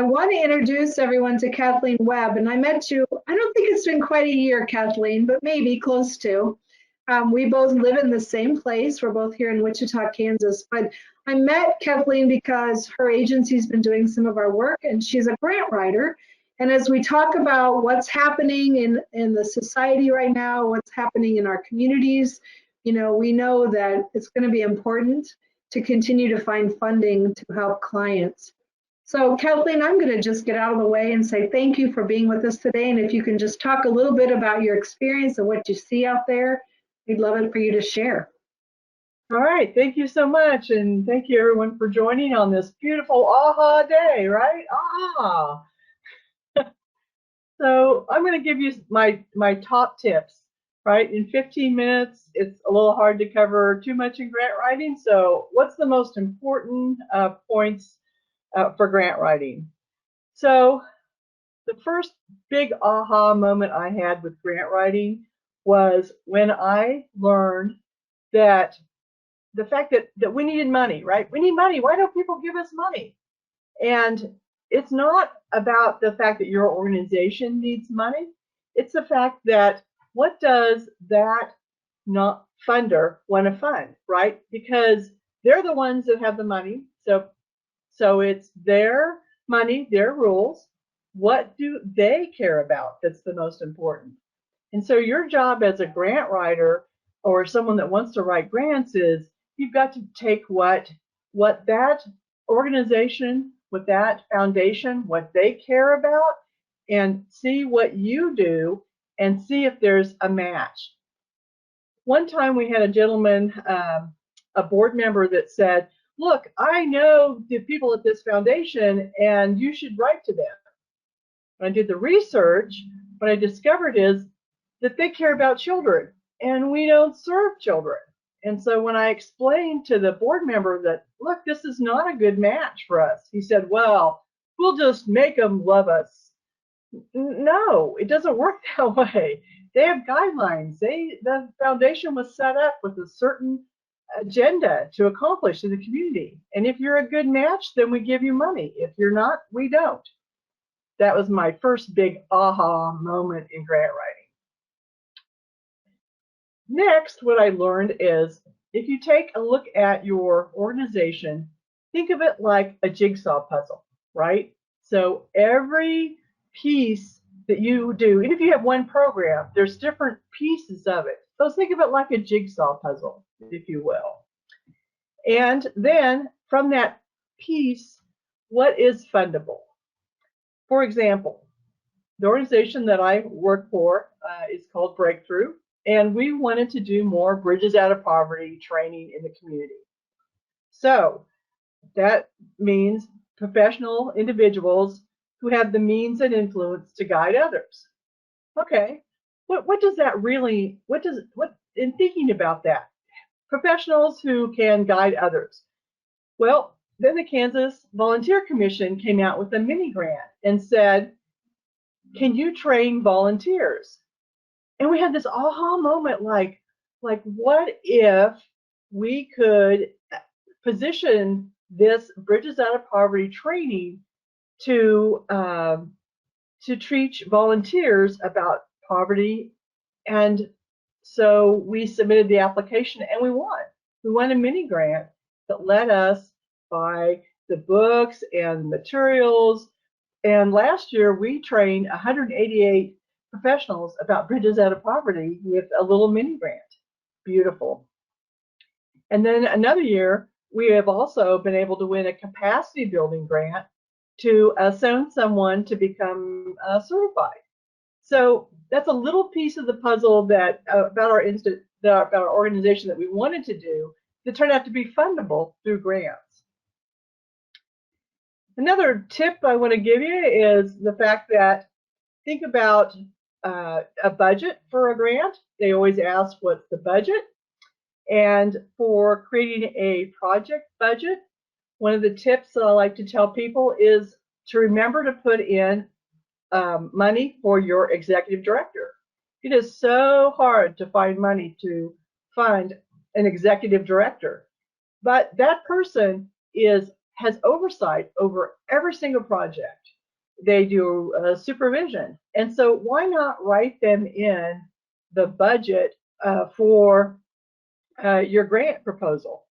I want to introduce everyone to Kathleen Webb, and I met you, I don't think it's been quite a year, Kathleen, but maybe close to. We both live in the same place. We're both here in Wichita, Kansas, but I met Kathleen because her agency's been doing some of our work, and she's a grant writer. And as we talk about what's happening in the society right now, what's happening in our communities, we know that it's going to be important to continue to find funding to help clients. So Kathleen, I'm going to just get out of the way and say thank you for being with us today. And if you can just talk a little bit about your experience and what you see out there, we'd love it for you to share. All right, thank you so much. And thank you everyone for joining on this beautiful AHA day, right? AHA. So I'm going to give you my top tips, right? In 15 minutes, it's a little hard to cover too much in grant writing. So what's the most important points for grant writing? So the first big aha moment I had with grant writing was when I learned that the fact that we needed money, right? We need money. Why don't people give us money? And it's not about the fact that your organization needs money. It's the fact that what does that not funder want to fund, right? Because they're the ones that have the money. So it's their money, their rules. What do they care about that's the most important? And so your job as a grant writer or someone that wants to write grants is you've got to take what that organization, with that foundation, what they care about, and see what you do and see if there's a match. One time we had a gentleman, a board member that said, look, I know the people at this foundation and you should write to them. When I did the research, what I discovered is that they care about children and we don't serve children. And so when I explained to the board member that, look, this is not a good match for us, he said, well, we'll just make them love us. No, it doesn't work that way. They have guidelines. The foundation was set up with a certain agenda to accomplish in the community. And if you're a good match, then we give you money. If you're not, we don't. That was my first big aha moment in grant writing. Next, what I learned is if you take a look at your organization, think of it like a jigsaw puzzle, right? So every piece that you do, and if you have one program, there's different pieces of it. So think of it like a jigsaw puzzle, if you will. And then from that piece, what is fundable? For example, the organization that I work for is called Breakthrough, and we wanted to do more Bridges Out of Poverty training in the community. So that means professional individuals who have the means and influence to guide others. Okay, what does that really, in thinking about that, professionals who can guide others? Well, then the Kansas Volunteer Commission came out with a mini grant and said, can you train volunteers? And we had this aha moment, like what if we could position this Bridges Out of Poverty training to teach volunteers about poverty? And so we submitted the application and we won. We won a mini grant that let us buy the books and materials. And last year we trained 188 professionals about Bridges Out of Poverty with a little mini grant. Beautiful. And then another year, we have also been able to win a capacity building grant to send someone to become certified. So that's a little piece of the puzzle that about our organization that we wanted to do that turned out to be fundable through grants. Another tip I want to give you is the fact that think about a budget for a grant. They always ask what's the budget. And for creating a project budget, one of the tips that I like to tell people is to remember to put in money for your executive director. It is so hard to find money to fund an executive director, but that person has oversight over every single project. they do supervision. And so why not write them in the budget for your grant proposal?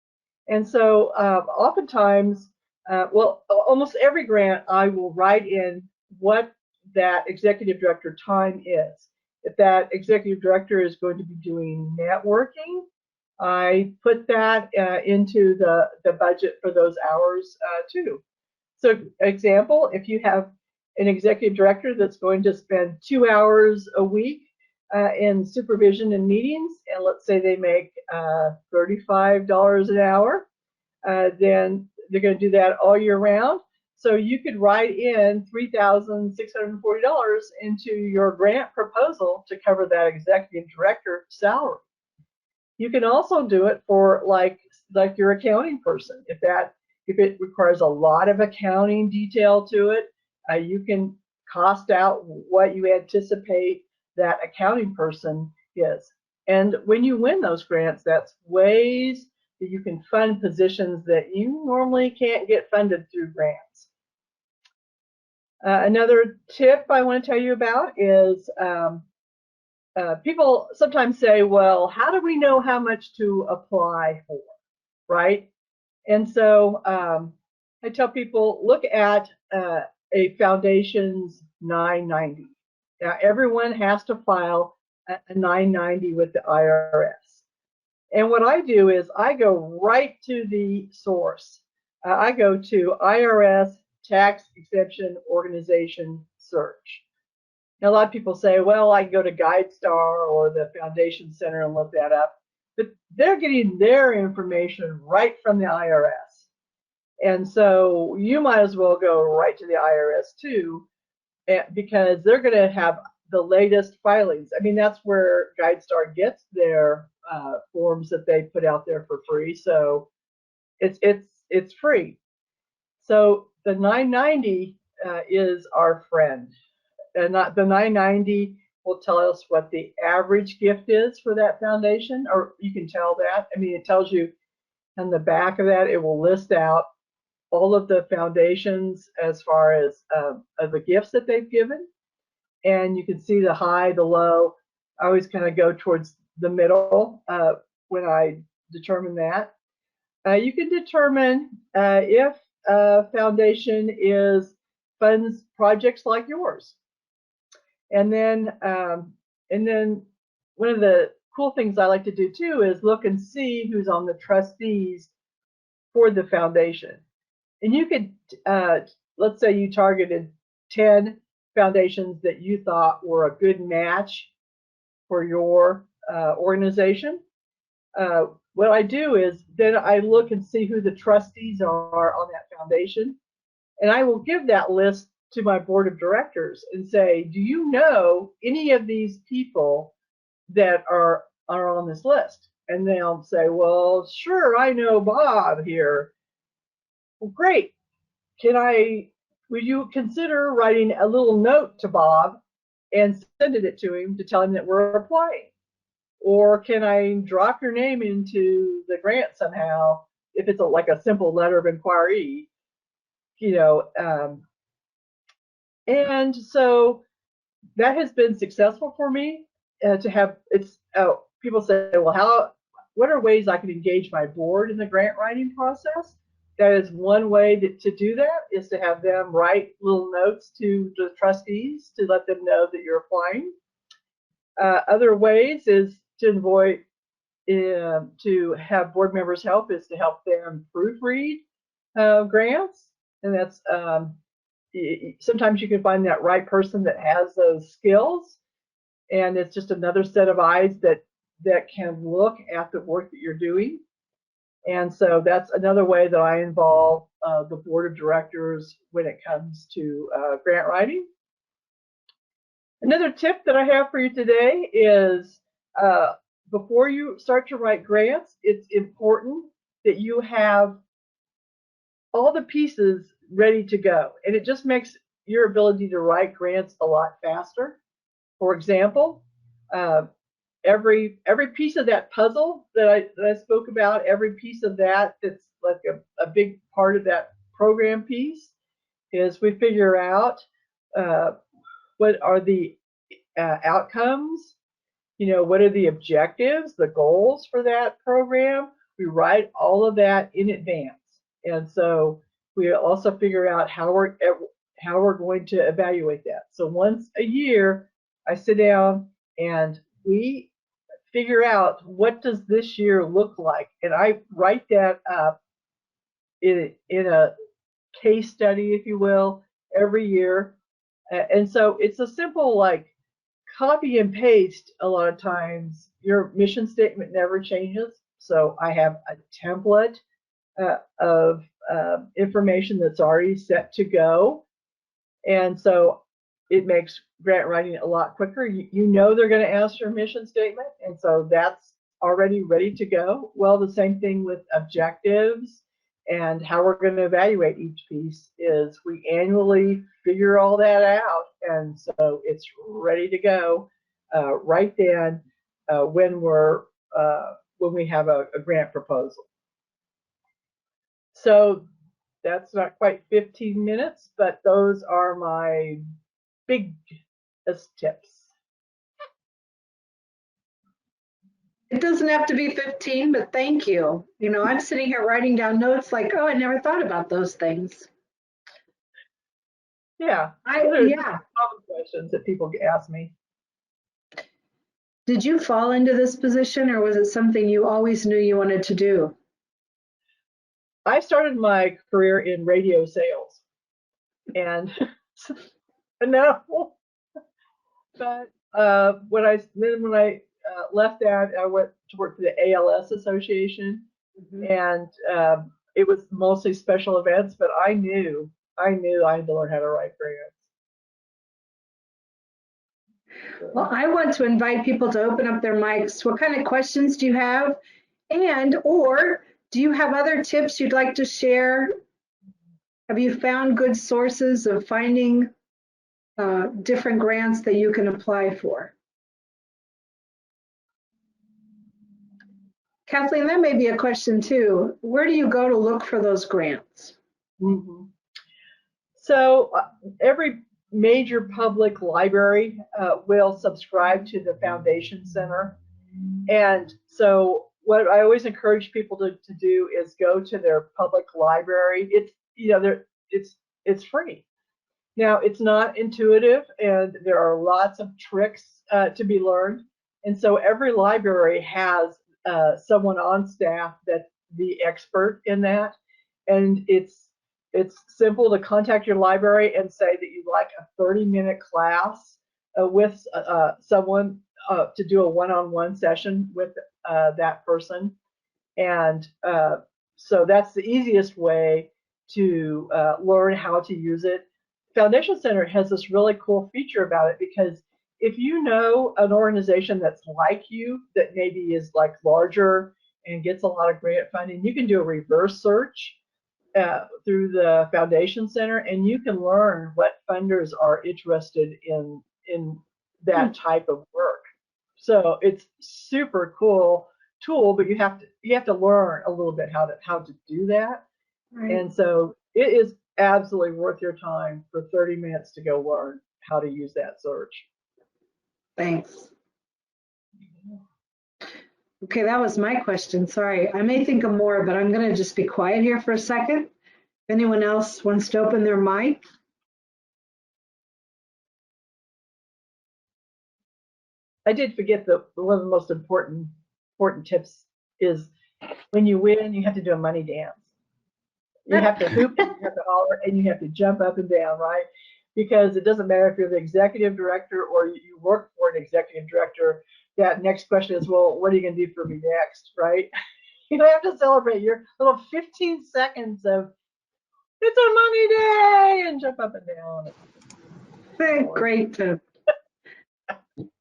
And so oftentimes, well, almost every grant, I will write in what that executive director time is. If that executive director is going to be doing networking, I put that into the budget for those hours too. So example, if you have an executive director that's going to spend 2 hours a week in supervision and meetings, and let's say they make $35 an hour, then they're going to do that all year round. So you could write in $3,640 into your grant proposal to cover that executive director salary. You can also do it for like your accounting person. If it requires a lot of accounting detail to it, you can cost out what you anticipate that accounting person is. And when you win those grants, that's ways that you can fund positions that you normally can't get funded through grants. Another tip I want to tell you about is people sometimes say, well, how do we know how much to apply for, right? And so I tell people, look at a foundation's 990. Now, everyone has to file a 990 with the IRS. And what I do is I go right to the source. I go to IRS Tax Exemption Organization search. Now, a lot of people say, well, I can go to GuideStar or the Foundation Center and look that up. But they're getting their information right from the IRS. And so you might as well go right to the IRS too, because they're going to have the latest filings. I mean, that's where GuideStar gets their forms that they put out there for free. So it's free. So the 990 is our friend. And the 990 will tell us what the average gift is for that foundation, or you can tell that. I mean, it tells you on the back of that, it will list out all of the foundations as far as the gifts that they've given. And you can see the high, the low. I always kind of go towards the middle when I determine that. You can determine if a foundation funds projects like yours. And then one of the cool things I like to do too is look and see who's on the trustees for the foundation. And you could, let's say you targeted 10 foundations that you thought were a good match for your organization. What I do is then I look and see who the trustees are on that foundation. And I will give that list to my board of directors and say, do you know any of these people that are on this list? And they'll say, well, sure, I know Bob here. Well, great. Would you consider writing a little note to Bob and sending it to him to tell him that we're applying? Or can I drop your name into the grant somehow if it's like a simple letter of inquiry, you know? And so that has been successful for me to have people say, well, what are ways I can engage my board in the grant writing process? That is one way to do that, is to have them write little notes to the trustees to let them know that you're applying. Other ways is to have board members help is to help them proofread grants. And that's sometimes you can find that right person that has those skills. And it's just another set of eyes that can look at the work that you're doing. And so that's another way that I involve the board of directors when it comes to grant writing. Another tip that I have for you today is before you start to write grants, it's important that you have all the pieces ready to go. And it just makes your ability to write grants a lot faster. For example, every piece of that puzzle that I spoke about, every piece of that's like a big part of that program piece, is we figure out what are the outcomes, what are the objectives, the goals for that program. We write all of that in advance. And so we also figure out how we're going to evaluate that. So once a year, I sit down and we figure out, what does this year look like? And I write that up in a case study, if you will, every year. And so it's a simple, like, copy and paste. A lot of times your mission statement never changes. So I have a template of information that's already set to go. And so it makes grant writing a lot quicker. You know they're going to ask your mission statement, and so that's already ready to go. Well, the same thing with objectives and how we're going to evaluate each piece is we annually figure all that out, and so it's ready to go right then when we have a grant proposal. So that's not quite 15 minutes, but those are my biggest tips. It doesn't have to be 15, but thank you. I'm sitting here writing down notes like, oh, I never thought about those things. Yeah. Yeah. Common questions that people ask me. Did you fall into this position, or was it something you always knew you wanted to do? I started my career in radio sales, and no, but when I left that, I went to work for the ALS Association, and it was mostly special events. But I knew I had to learn how to write grants. Well, I want to invite people to open up their mics. What kind of questions do you have? Or do you have other tips you'd like to share? Have you found good sources of finding different grants that you can apply for? Kathleen, that may be a question too. Where do you go to look for those grants? Mm-hmm. So every major public library will subscribe to the Foundation Center. And so what I always encourage people to do is go to their public library. It's free. Now, it's not intuitive, and there are lots of tricks to be learned. And so every library has someone on staff that's the expert in that. And it's simple to contact your library and say that you'd like a 30-minute class with someone to do a one-on-one session with that person. And so that's the easiest way to learn how to use it. Foundation Center has this really cool feature about it, because if you know an organization that's like you, that maybe is like larger and gets a lot of grant funding, you can do a reverse search through the Foundation Center, and you can learn what funders are interested in that type of work. So it's super cool tool, but you have to learn a little bit how to do that. Right. And so it is absolutely worth your time for 30 minutes to go learn how to use that search. Thanks. Okay, that was my question. Sorry, I may think of more, but I'm going to just be quiet here for a second. If anyone else wants to open their mic. I did forget one of the most important tips is when you win, you have to do a money dance. You have to hoop, you have to holler, and you have to jump up and down, right? Because it doesn't matter if you're the executive director or you work for an executive director. That next question is, well, what are you going to do for me next, right? You have to celebrate your little 15 seconds of it's a money day and jump up and down. Great tip.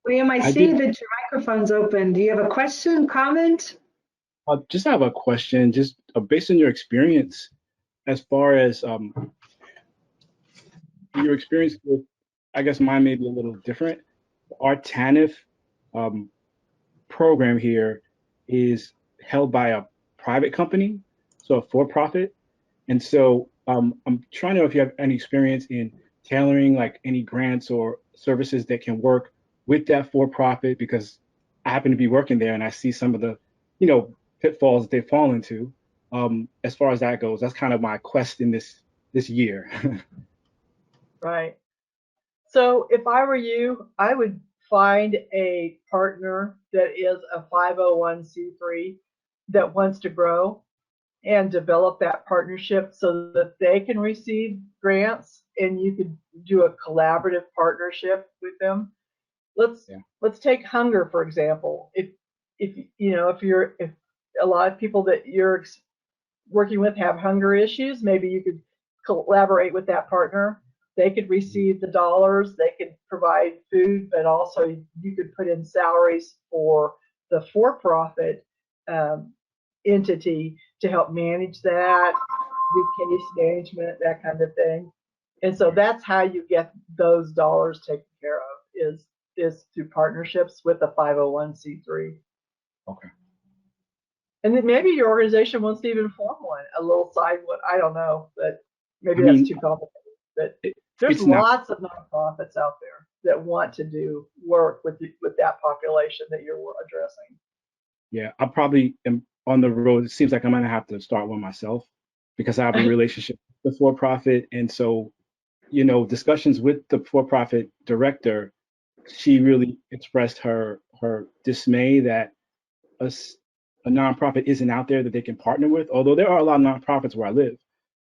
William, I see that your microphone's open. Do you have a question, comment? I just have a question, just based on your experience, as far as your experience with, I guess mine may be a little different. Our TANF program here is held by a private company, so a for-profit. And so I'm trying to know if you have any experience in tailoring like any grants or services that can work with that for-profit, because I happen to be working there and I see some of the, pitfalls that they fall into. As far as that goes, that's kind of my quest in this year. Right. So if I were you, I would find a partner that is a 501c3 that wants to grow and develop that partnership so that they can receive grants and you could do a collaborative partnership with them. Let's Yeah. let's take hunger for example. If a lot of people that you're working with have hunger issues, maybe you could collaborate with that partner. They could receive the dollars, they could provide food, but also you could put in salaries for the for-profit entity to help manage that, do case management, that kind of thing. And so that's how you get those dollars taken care of is through partnerships with a 501c3. Okay. And then maybe your organization wants to even form one, a little side one. I don't know, but maybe that's too complicated. But there's lots of nonprofits out there that want to do work with that population that you're addressing. Yeah, I probably am on the road. It seems like I'm gonna have to start one myself because I have a relationship with the for-profit, and so discussions with the for-profit director, she really expressed her dismay that a nonprofit isn't out there that they can partner with. Although there are a lot of nonprofits where I live,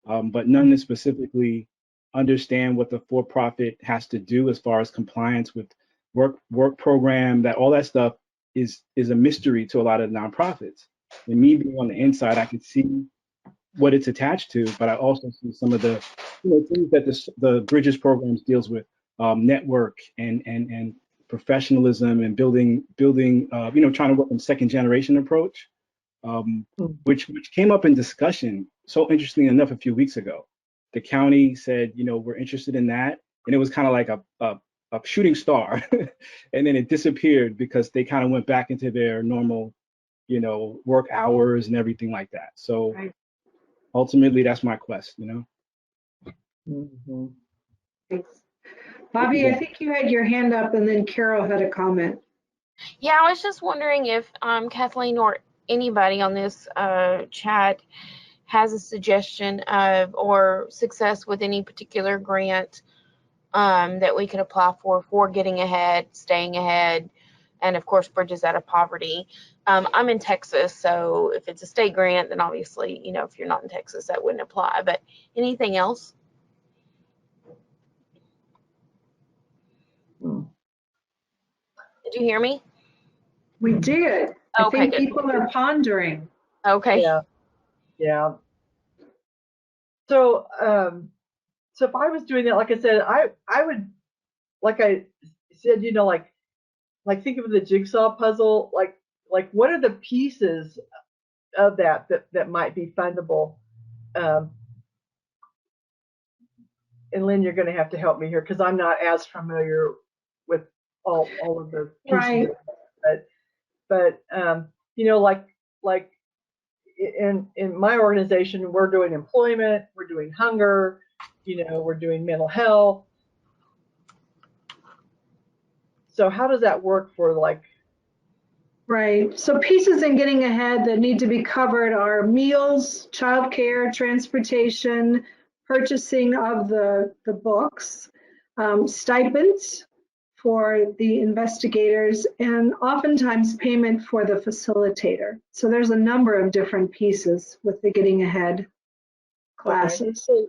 but none that specifically understand what the for-profit has to do as far as compliance with work program. That all that stuff is a mystery to a lot of nonprofits. And me being on the inside, I can see what it's attached to, but I also see some of the things that the Bridges programs deals with, network and professionalism and building trying to work on second generation approach, which came up in discussion so interestingly enough a few weeks ago. The county said, we're interested in that, and it was kind of like a shooting star, and then it disappeared because they kind of went back into their normal, work hours and everything like that. So Right. ultimately, that's my quest. Mm-hmm. Thanks. Bobby, I think you had your hand up and then Carol had a comment. Yeah, I was just wondering if Kathleen or anybody on this chat has a suggestion of or success with any particular grant that we could apply for getting ahead, staying ahead, and of course, Bridges Out of Poverty. I'm in Texas, so if it's a state grant, then obviously, if you're not in Texas, that wouldn't apply. But anything else? Did you hear me? We did. I Okay, think good. people are pondering. Okay. Yeah. So, so if I was doing that, like I said, I would, like I said, like think of the jigsaw puzzle, like what are the pieces of that might be fundable? And Lynn, you're going to have to help me here because I'm not as familiar with all of the pieces. Right. But like in my organization, we're doing employment, we're doing hunger, we're doing mental health. So how does that work for Right. So pieces in getting ahead that need to be covered are meals, childcare, transportation, purchasing of the books, stipends for the investigators, and oftentimes payment for the facilitator. So there's a number of different pieces with the getting ahead classes. Okay. So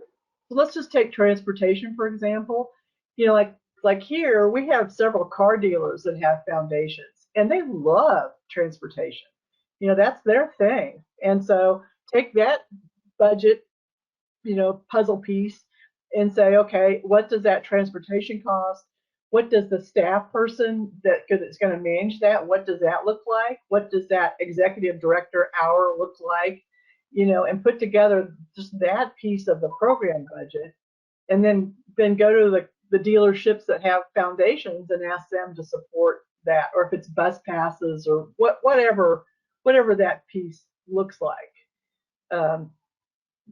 let's just take transportation, for example. Like here, we have several car dealers that have foundations, and they love transportation. That's their thing. And so take that budget, puzzle piece and say, okay, what does that transportation cost? What does the staff person that's going to manage that, what does that look like? What does that executive director hour look like? And put together just that piece of the program budget, and then go to the dealerships that have foundations and ask them to support that, or if it's bus passes or whatever that piece looks like.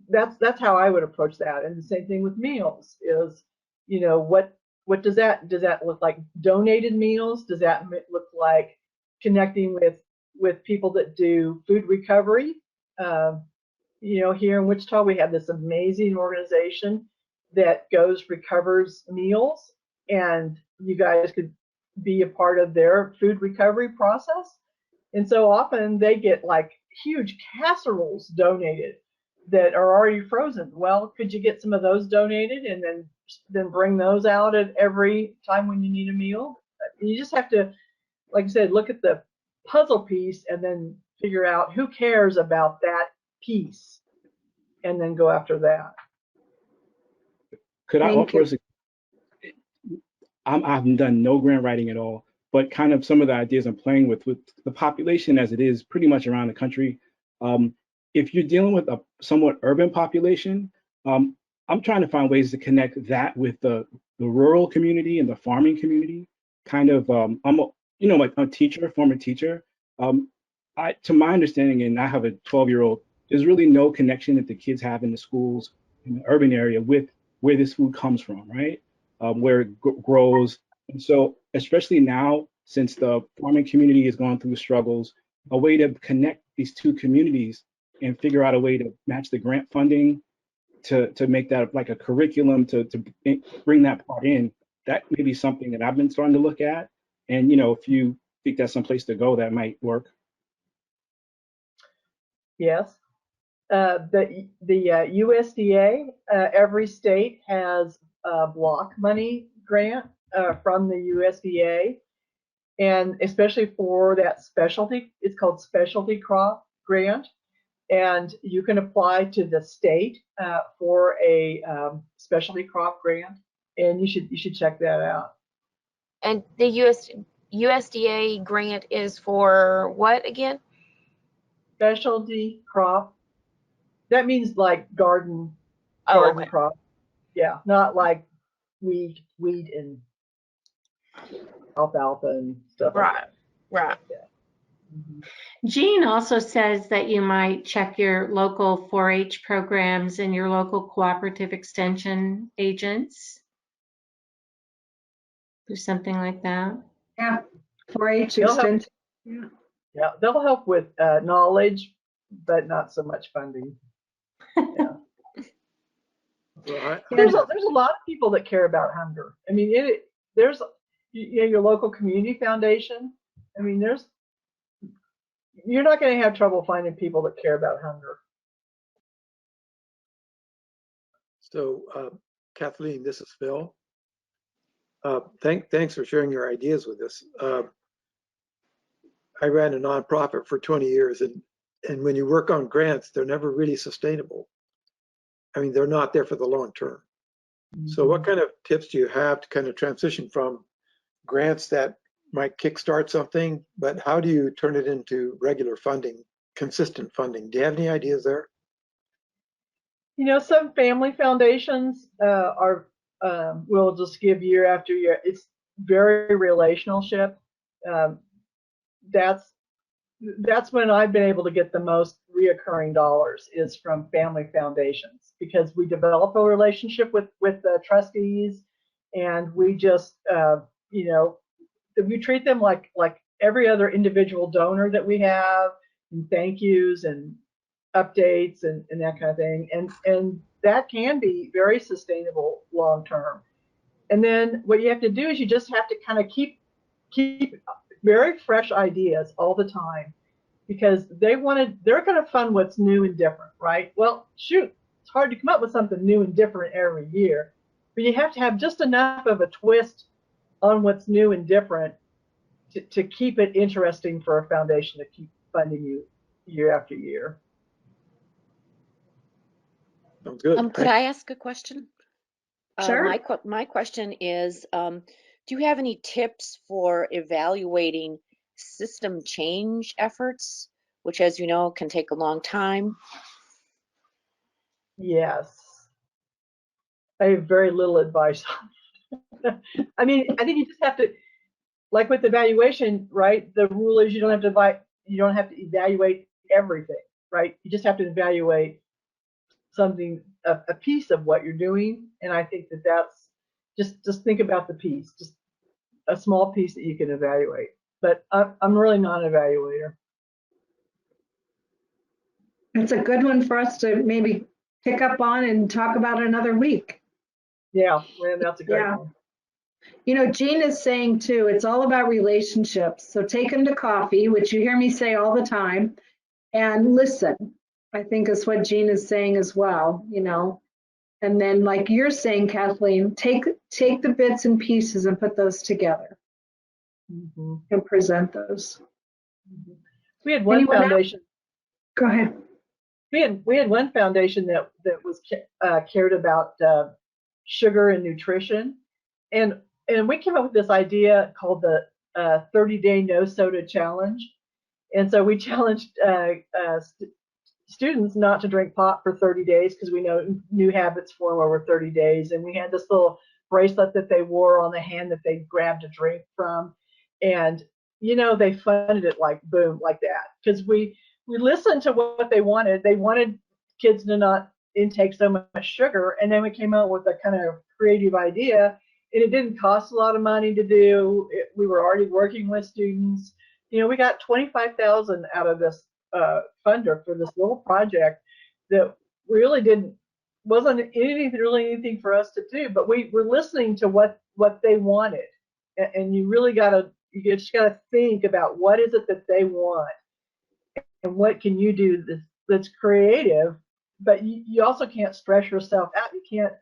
That's how I would approach that. And the same thing with meals is, what does that look like? Donated meals? Does that look like connecting with people that do food recovery? Here in Wichita, we have this amazing organization that recovers meals, and you guys could be a part of their food recovery process. And so often they get like huge casseroles donated that are already frozen. Well, could you get some of those donated and then bring those out at every time when you need a meal? You just have to, like I said, look at the puzzle piece and then figure out who cares about that piece and then go after that. Could I Thank offer us? I've done no grant writing at all, but kind of some of the ideas I'm playing with the population as it is pretty much around the country. If you're dealing with a somewhat urban population, I'm trying to find ways to connect that with the rural community and the farming community. Kind of, like a teacher, former teacher. To my understanding, and I have a 12-year-old, there's really no connection that the kids have in the schools in the urban area with where this food comes from, right? Where it grows. And so, especially now, since the farming community is going through struggles, a way to connect these two communities and figure out a way to match the grant funding to make that like a curriculum to bring that part in, that may be something that I've been starting to look at. And, if you think that's someplace to go, that might work. Yes. The USDA, every state has a block money grant from the USDA, and especially for that specialty, it's called specialty crop grant, and you can apply to the state for a specialty crop grant, and you should check that out. And the USDA grant is for what again? Specialty crop. That means like garden Okay. crop. Yeah, not like weed and alfalfa and stuff. Right. Right. Jean also says that you might check your local 4-H programs and your local cooperative extension agents. Do something like that. Yeah, 4-H They'll help- extension. Yeah. Yeah, they'll help with knowledge, but not so much funding. Yeah. There's a lot of people that care about hunger. I mean, there's your local community foundation. I mean, you're not going to have trouble finding people that care about hunger. So, Kathleen, this is Phil. Thanks for sharing your ideas with us. I ran a nonprofit for 20 years, and when you work on grants, they're never really sustainable. I mean, they're not there for the long term. So what kind of tips do you have to kind of transition from grants that might kickstart something, but how do you turn it into regular funding, consistent funding? Do you have any ideas there? Some family foundations will just give year after year. It's very relationship. That's when I've been able to get the most reoccurring dollars is from family foundations, because we develop a relationship with the trustees, and we just we treat them like every other individual donor that we have, and thank yous and updates and that kind of thing, and that can be very sustainable long term. And then what you have to do is you just have to kind of keep very fresh ideas all the time, because they're going to fund what's new and different, right? Well, shoot, it's hard to come up with something new and different every year, but you have to have just enough of a twist on what's new and different to keep it interesting for a foundation to keep funding you year after year. Sounds good. Could I ask a question? Sure. My question is, do you have any tips for evaluating system change efforts, which, as you know, can take a long time? Yes. I have very little advice. I mean, I think you just have to, like with evaluation, right? The rule is you don't have to evaluate everything, right? You just have to evaluate something, a piece of what you're doing. And I think that's just think about the piece, just a small piece that you can evaluate. But I'm really not an evaluator. It's a good one for us to maybe pick up on and talk about another week. Yeah, man, that's a great Yeah. one. You know, Jean is saying too, it's all about relationships. So take them to coffee, which you hear me say all the time, and listen. I think is what Jean is saying as well, you know. And then like you're saying, Kathleen, take the bits and pieces and put those together Mm-hmm. and present those. Mm-hmm. We had one Anyone else? foundation. Go ahead. We had one foundation that was cared about sugar and nutrition, and we came up with this idea called the 30-day no soda challenge. And so we challenged students not to drink pop for 30 days because we know new habits form over 30 days. And we had this little bracelet that they wore on the hand that they grabbed a drink from, and you know, they funded it like boom, like that, because we listened to what they wanted. They wanted kids to not intake so much sugar, and then we came out with a kind of creative idea, and it didn't cost a lot of money to do. We were already working with students. You know, we got $25,000 out of this funder for this little project that really wasn't anything for us to do, but we were listening to what they wanted, and you just gotta think about what is it that they want and what can you do that's creative. But you also can't stress yourself out. You can't,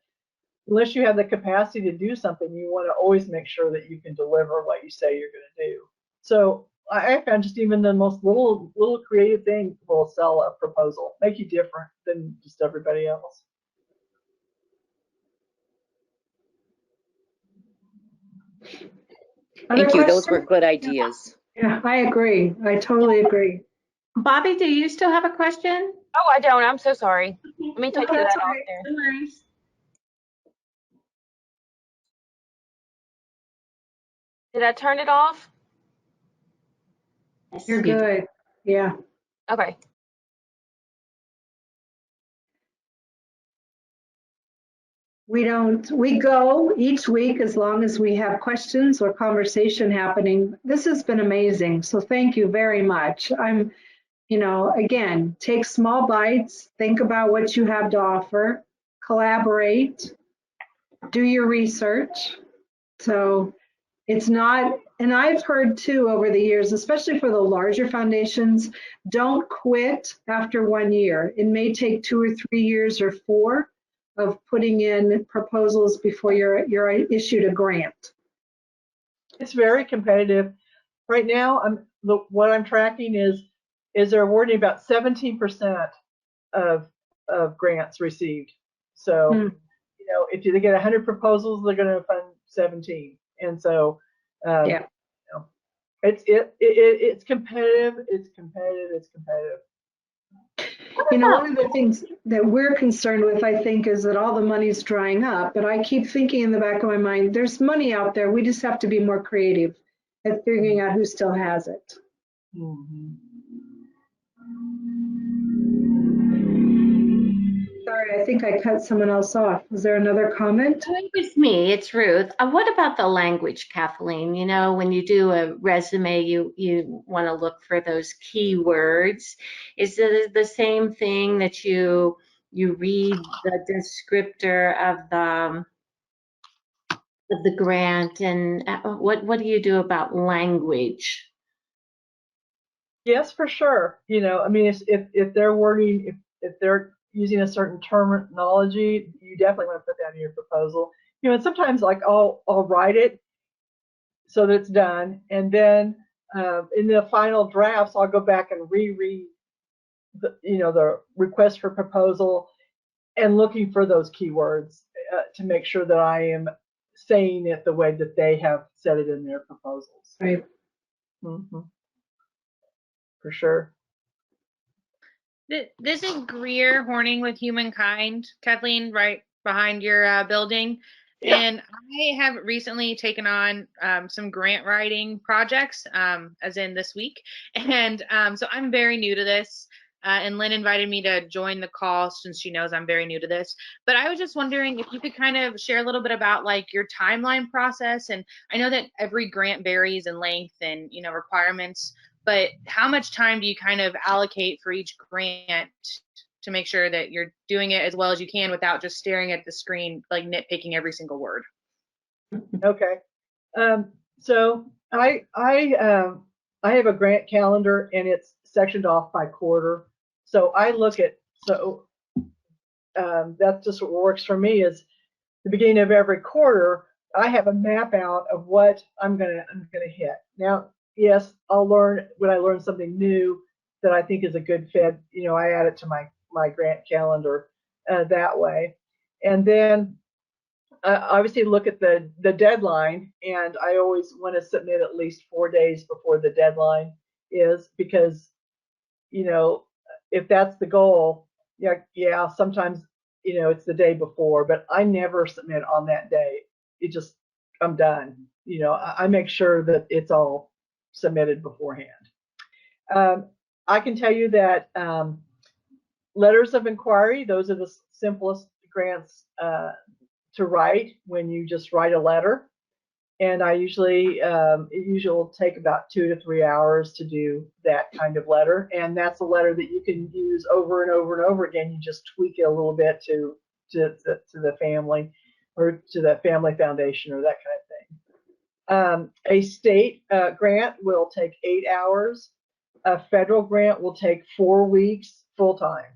unless you have the capacity to do something, you want to always make sure that you can deliver what you say you're going to do. So I found just even the most little creative thing will sell a proposal, make you different than just everybody else. Thank you. Those were good ideas. Yeah, I agree. I totally agree. Bobby, do you still have a question? Oh, I don't. I'm so sorry. Let me take Okay, that that's off all right. there. No worries. Did I turn it off? Yes, You're you did. good. Yeah. Okay. We go each week as long as we have questions or conversation happening. This has been amazing. So thank you very much. Again, take small bites, think about what you have to offer, collaborate, do your research. So it's not, and I've heard too over the years, especially for the larger foundations, don't quit after 1 year. It may take 2 or 3 years or 4 of putting in proposals before you're issued a grant. It's very competitive. Right now, what I'm tracking is they're awarding about 17% of grants received. So, you know, if they get 100 proposals, they're going to fund 17. And so, Yeah. you know, it's competitive. It's competitive. It's competitive. You know, one of the things that we're concerned with, I think, is that all the money's drying up. But I keep thinking in the back of my mind, there's money out there. We just have to be more creative at figuring out who still has it. Mm-hmm. Sorry, I think I cut someone else off. Was there another comment? It was me. It's Ruth. What about the language, Kathleen? You know, when you do a resume, you want to look for those keywords. Is it the same thing that you read the descriptor of the grant, and what do you do about language? Yes, for sure. You know, I mean, if they're wording, if they're using a certain terminology, you definitely want to put that in your proposal. You know, and sometimes like I'll write it so that it's done, and then in the final drafts, I'll go back and reread the request for proposal and looking for those keywords to make sure that I am saying it the way that they have said it in their proposals. Right. Mm-hmm. For sure. This is Greer Horning with Humankind, Kathleen, right behind your building. Yeah. And I have recently taken on some grant writing projects, as in this week. And so I'm very new to this. and Lynn invited me to join the call since she knows I'm very new to this. But I was just wondering if you could kind of share a little bit about like your timeline process. And I know that every grant varies in length and, you know, requirements, but how much time do you kind of allocate for each grant to make sure that you're doing it as well as you can without just staring at the screen, like nitpicking every single word? Okay. So I have a grant calendar and it's sectioned off by quarter. So I look at, that's just what works for me is the beginning of every quarter, I have a map out of what I'm gonna hit. Now, yes, I'll learn when I learn something new that I think is a good fit. You know, I add it to my grant calendar that way. And then obviously look at the deadline, and I always want to submit at least 4 days before the deadline is, because, you know, if that's the goal, yeah, sometimes, you know, it's the day before, but I never submit on that day. It just, I'm done. You know, I make sure that it's all submitted beforehand. I can tell you that letters of inquiry, those are the simplest grants to write when you just write a letter. And I usually, it usually will take about 2 to 3 hours to do that kind of letter. And that's a letter that you can use over and over and over again. You just tweak it a little bit to the family or to the family foundation or that kind of thing. A state grant will take 8 hours. A federal grant will take 4 weeks full time.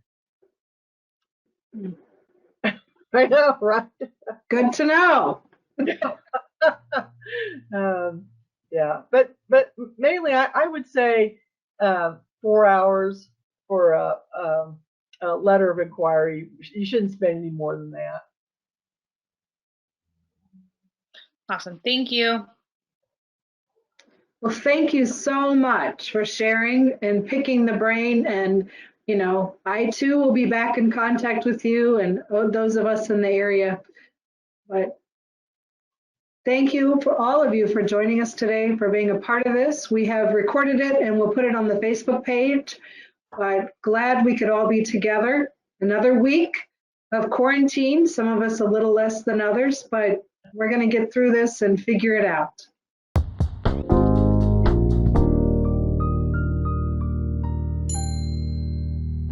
I know, right? Good to know. Yeah, but mainly I would say 4 hours for a letter of inquiry. You shouldn't spend any more than that. Awesome. Thank you. Well, thank you so much for sharing and picking the brain. And, you know, I too will be back in contact with you and those of us in the area. But thank you for all of you for joining us today, for being a part of this. We have recorded it and we'll put it on the Facebook page. But glad we could all be together. Another week of quarantine, some of us a little less than others, but we're going to get through this and figure it out.